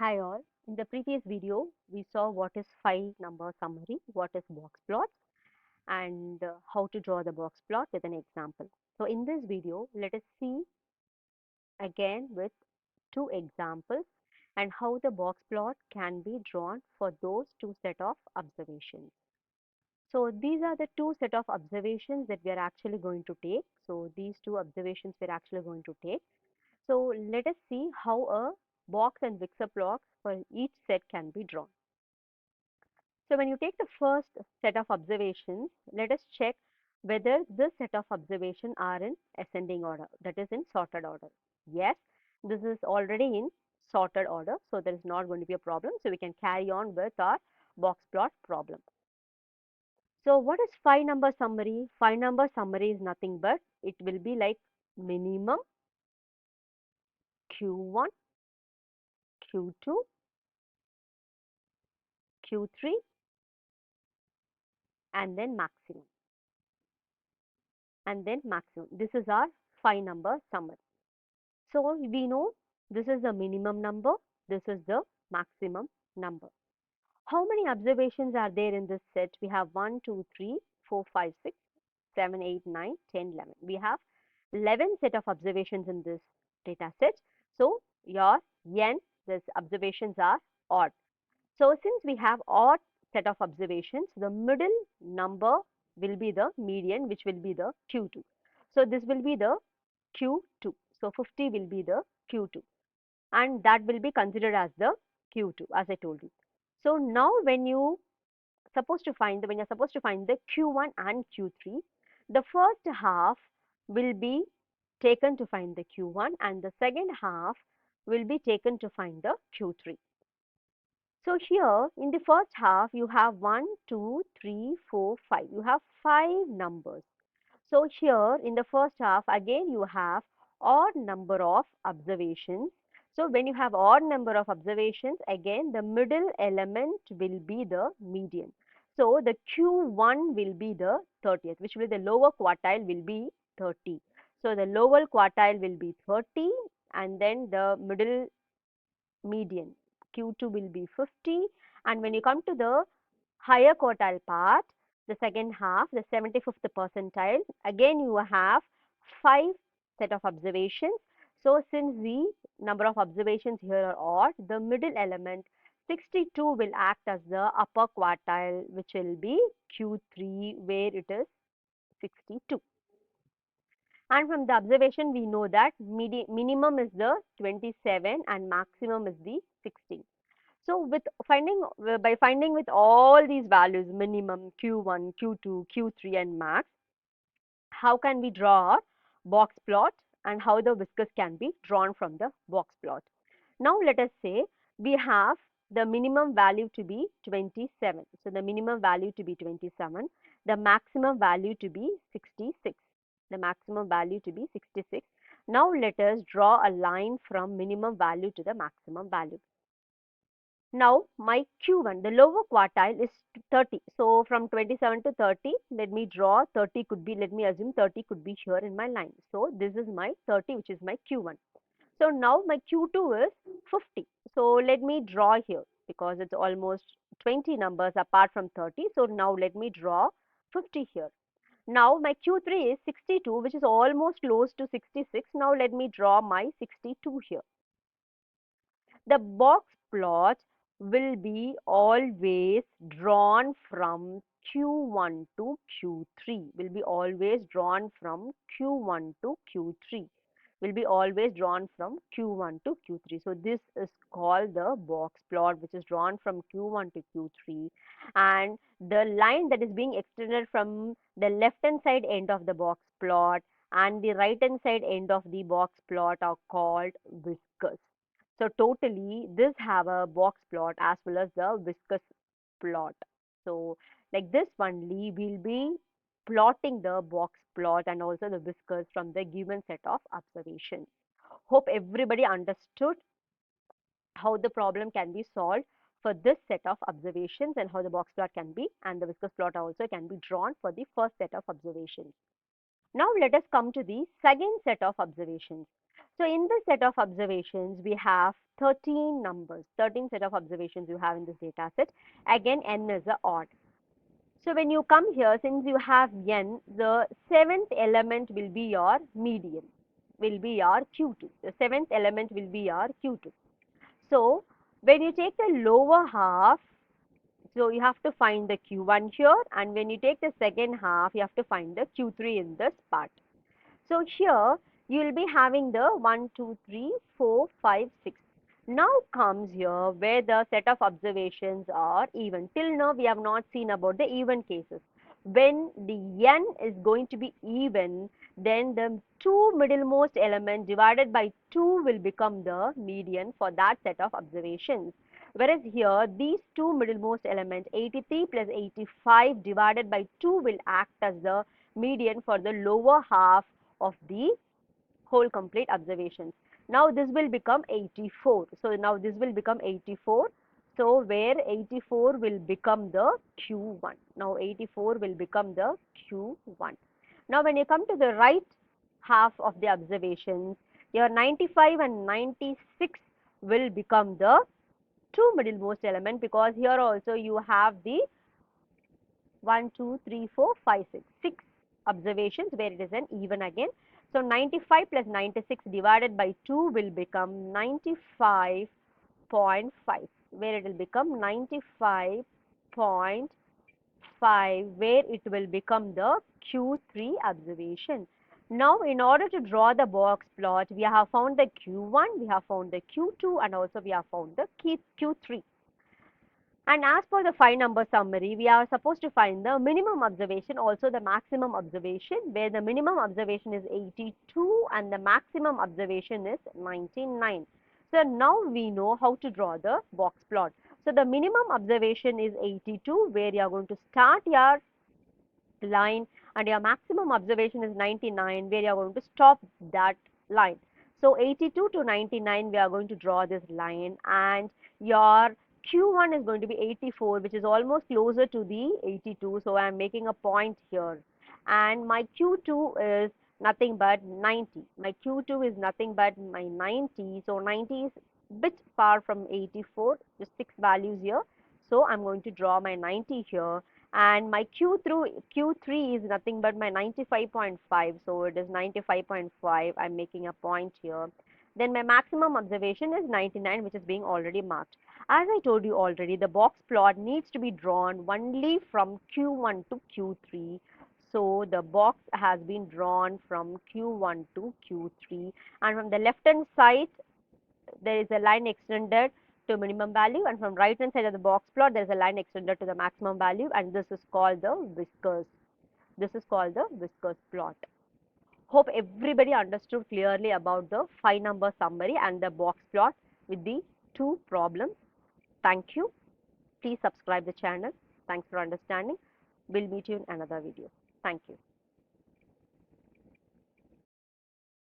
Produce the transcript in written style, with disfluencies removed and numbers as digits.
Hi all. In the previous video, we saw what is file number summary, what is box plot, and how to draw the box plot with an example. So in this video, let us see again with two examples and how the box plot can be drawn for those two set of observations. So these are the two set of observations that we are actually going to take. So these two observations we are actually going to take. So let us see how a box and Vixer plots for each set can be drawn. So when you take the first set of observations, let us check whether this set of observations are in ascending order, that is in sorted order. Yes, this is already in sorted order, so there is not going to be a problem. So we can carry on with our box plot problem. So what is phi number summary? Phi number summary is nothing but it will be like minimum Q1, Q2, Q3 and then maximum and then maximum. This is our phi number summary. So we know this is the minimum number, this is the maximum number. How many observations are there in this set? We have 1, 2, 3, 4, 5, 6, 7, 8, 9, 10, 11. We have 11 set of observations in this data set. So your n, these observations are odd. So since we have odd set of observations, the middle number will be the median, which will be the Q2. So this will be the Q2. So 50 will be the Q2 and that will be considered as the Q2 as I told you. So now when you're supposed to find the Q1 and Q3, the first half will be taken to find the Q1 and the second half will be taken to find the Q3. So here in the first half you have 1, 2, 3, 4, 5. You have 5 numbers. So here in the first half again you have odd number of observations. So when you have odd number of observations, again the middle element will be the median. So the Q1 will be the 30th, which will be the lower quartile will be 30. So the lower quartile will be 30 and then the middle median Q2 will be 50, and when you come to the higher quartile part, the second half, the 75th percentile, again you have 5 set of observations. So since the number of observations here are odd, the middle element 62 will act as the upper quartile, which will be Q3 where it is 62. And from the observation we know that minimum is the 27 and maximum is the 16. So with finding by finding with all these values minimum Q1, Q2, Q3 and max, how can we draw a box plot and how the whiskers can be drawn from the box plot. Now let us say we have the minimum value to be 27. So the minimum value to be 27, the maximum value to be 66. The maximum value to be 66. Now let us draw a line from minimum value to the maximum value. Now my Q1, the lower quartile is 30. So from 27 to 30, let me draw 30 could be, let me assume 30 could be here in my line. So this is my 30, which is my Q1. So now my Q2 is 50. So let me draw here because it's almost 20 numbers apart from 30. So now let me draw 50 here. Now my Q3 is 62, which is almost close to 66. Now let me draw my 62 here. The box plot will be always drawn from Q1 to Q3, will be always drawn from Q1 to Q3, will be always drawn from Q1 to Q3. So this is called the box plot, which is drawn from Q1 to Q3, and the line that is being extended from the left hand side end of the box plot and the right hand side end of the box plot are called whiskers. So totally this have a box plot as well as the viscous plot. So like this only we'll be plotting the box plot and also the whiskers from the given set of observations. Hope everybody understood how the problem can be solved for this set of observations and how the box plot can be, and the viscous plot also can be drawn for the first set of observations. Now let us come to the second set of observations. So in this set of observations, we have 13 numbers, 13 set of observations you have in this data set. Again, n is a odd. So when you come here, since you have n, the seventh element will be your median, will be your Q2. The seventh element will be your Q2. So when you take the lower half, so you have to find the Q1 here, and when you take the second half, you have to find the Q3 in this part. So here you will be having the 1, 2, 3, 4, 5, 6. Now comes here where the set of observations are even. Till now we have not seen about the even cases. When the n is going to be even, then the two middlemost elements divided by 2 will become the median for that set of observations. Whereas here, these two middlemost elements, 83 plus 85 divided by 2 will act as the median for the lower half of the whole complete observations. Now this will become 84. So now this will become 84. So where 84 will become the Q1. Now 84 will become the Q1. Now when you come to the right half of the observations, your 95 and 96 will become the two middlemost element, because here also you have the 1, 2, 3, 4, 5, 6. 6 observations where it is an even again. So 95 plus 96 divided by 2 will become 95.5, where it will become 95.5, where it will become the Q3 observation. Now, in order to draw the box plot, we have found the Q1, we have found the Q2, and also we have found the Q3. And as per the 5-number summary, we are supposed to find the minimum observation, also the maximum observation, where the minimum observation is 82 and the maximum observation is 99. So now we know how to draw the box plot. So the minimum observation is 82, where you are going to start your line, and your maximum observation is 99, where you are going to stop that line. So 82 to 99 we are going to draw this line, and your Q1 is going to be 84, which is almost closer to the 82, so I am making a point here. And my Q2 is nothing but 90. My Q2 is nothing but my 90, so 90 is bit far from 84, just 6 values here. So I'm going to draw my 90 here, and my Q3 is nothing but my 95.5, so it is 95.5. I'm making a point here. Then my maximum observation is 99, which is being already marked. As I told you already, the box plot needs to be drawn only from Q1 to Q3. So the box has been drawn from Q1 to Q3, and from the left hand side there is a line extended to minimum value, and from right hand side of the box plot there is a line extended to the maximum value, and this is called the whiskers. This is called the whiskers plot. Hope everybody understood clearly about the 5-number summary and the box plot with the two problems. Thank you. Please subscribe the channel. Thanks for understanding. We'll meet you in another video. Thank you.